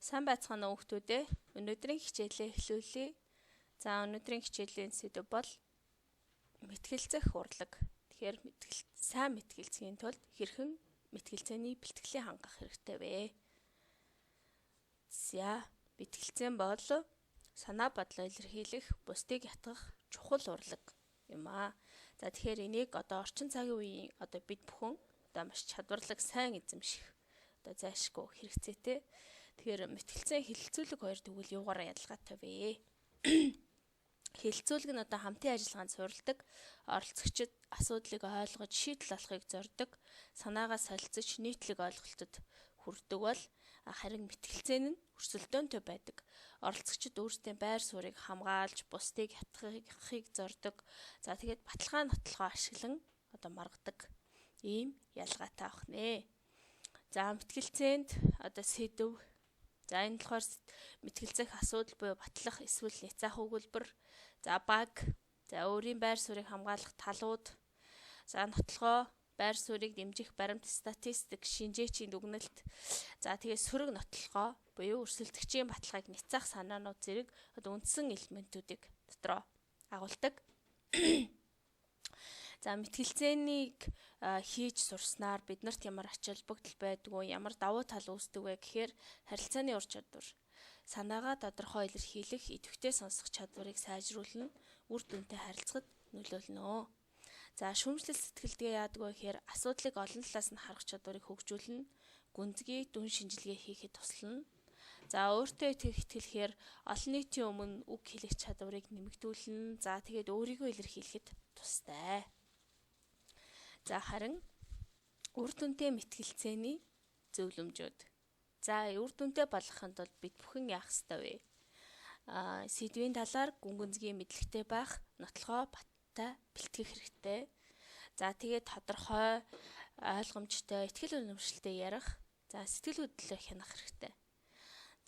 Сайн байцгаана уу хүүхдүүдээ. Өнөөдрийн хичээлээ эхлүүлье. За өнөөдрийн хичээлийн сэдэв бол мэтгэлцэх урлаг. Тэгэхээр сайн мэтгэлцэхийн тулд хэрхэн мэтгэлцээний бэлтгэлийг хангах хэрэгтэй вэ? За мэтгэлцээн бол санаа бодлоо илэрхийлэх, бусдыг ятгах чухал урлаг юм аа. За тэгэхээр энийг орчин цагийн үеийн бид бүхэн маш чадварлаг сайн эзэмших зайлшгүй хэрэгцээтэй. Тэгэхээр мэтгэлцээ хэлэлцүүлэг хоёр тэгвэл юугаараа ялгаатай вэ? Хэлэлцүүлэг нь хамтын ажиллагаанд суурилдаг, оролцогчид асуудлыг ойлгож шийдэл олохыг зорддог, санаагаа солилцож нийтлэг ойлголтод хүрдэг бол харин мэтгэлцээ нь өрсөлдөөнтэй байдаг. Оролцогчид өөрсдийн байр суурийг хамгаалж, бусдыг ятгахыг зорддог. За тэгээд баталгаа нотлохоо ашиглан маргадаг. Ийм ялгаатай авах нэ. За мэтгэлцээнд сэдв. За энэ болохоор мэтгэлцэх асуудал буюу батлах эсвэл няцаах өгүүлбэр. За баг. За өөрийн байр суурийг хамгаалах талууд. За нотлохоо, байр суурийг дэмжих баримт, статистик, шинжээчийн дүгнэлт. За тэгээ сөрөг нотлохоо буюу өрсөлдөгчийн баталгааг няцаах санаанууд зэрэг үндсэн элементүүдийг дотроо агуулдаг. За мэтгэлцээнийг хийж сурснаар биднэрт ямар ач холбогдол байдгүй, ямар давуу тал үүсдэг вэ гэхээр харилцааны ур чадвар, санаагаа тодорхой илэрхийлэх, идэвхтэй сонсох чадварыг сайжруулна, үр дүнтэй харилцахад нөлөөлнө. За шүүмжлэл сэтгэлдээ яадаг вэ гэхээр асуудлыг олон талаас нь харах чадварыг хөгжүүлнэ, гүнзгий дүн шинжилгээ хийхэд туслана. За өөртөө итгэлэхээр олон нийтийн өмнө үг хэлэх чадварыг нэмэгдүүлнэ. За тэгээд өөрийгөө илэрхийлэхэд тустай. За харин үр дүнтэй мэтгэлцээний зөвлөмжүүд. За үр дүнтэй болгохын тулд бид бүхэн яах ёстой вэ? Сэдвийн талаар гүнзгий мэдлэгтэй байх, нотлохоо баттай бэлтгэх хэрэгтэй. За тэгээд тодорхой, ойлгомжтой, итгэл үнэмшилтэй ярих. За сэтгэл хөдлөлөө хянах хэрэгтэй.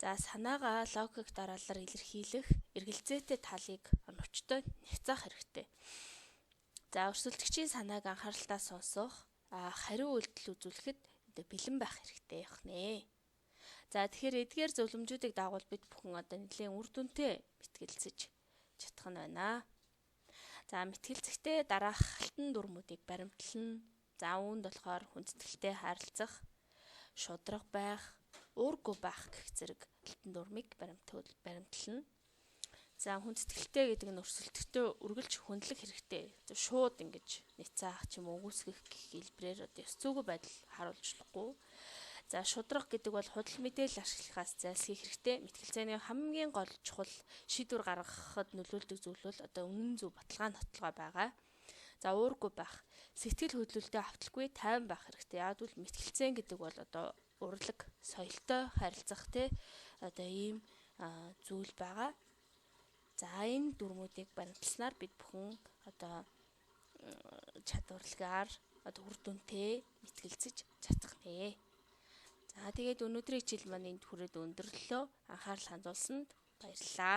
За санаагаа логик дараалал илэрхийлэх, эргэлзээтэй талыг оновчтой няцаах хэрэгтэй. За өрсөлдөгчийн санааг анхааралтай сонсох, хариу үйлдэл үзүүлэхэд бэлэн байх хэрэгтэй явах нэ. За тэгэхээр эдгээр зөвлөмжүүдийг дагуул бид бүхэн нэлээд үр дүнтэй мэтгэлцэж чадах нь байна. За мэтгэлцэхдээ дараах алтан дүрмүүдийг баримтлана. За үүнд болохоор хүндэтгэлтэй харилцах, шударга байх, уургүй байх гэх зэрэг алтан дүрмийг баримтлана. За хүндэтгэлтэй гэдэг нь өрсөлдөгтөө үргэлж хөндлөх хэрэгтэй. Шууд ингэж няцаах ч юм уу үгүйсгэх гэх хэлбэрээр ёс зүйгүй байдал харуулж болохгүй. За шударга гэдэг бол худал мэдээлэл ашиглахаас зайлсхийх хэрэгтэй. Мэтгэлцээний хамгийн гол чухал шийдвэр гаргахад нөлөөлдөг зүйл бол үнэн зөв баталгаа нотлогоо байгаа. За уургүй байх, сэтгэл хөдлөлтөд авталгүй тайван байх хэрэгтэй. Яг бол мэтгэлцээн гэдэг бол урлаг, соёлтой харилцах ийм зүйл байгаа. За энэ дүрмүүдийг баримтласнаар бид бүхэн чадварлагаар үр дүнтэй мэтгэлцэж чадах нэ. За тэгээд өнөөдрийн хичээл маань энд хүрээд өндөрлөлөө. Анхаарал хандуулсанд баярлалаа.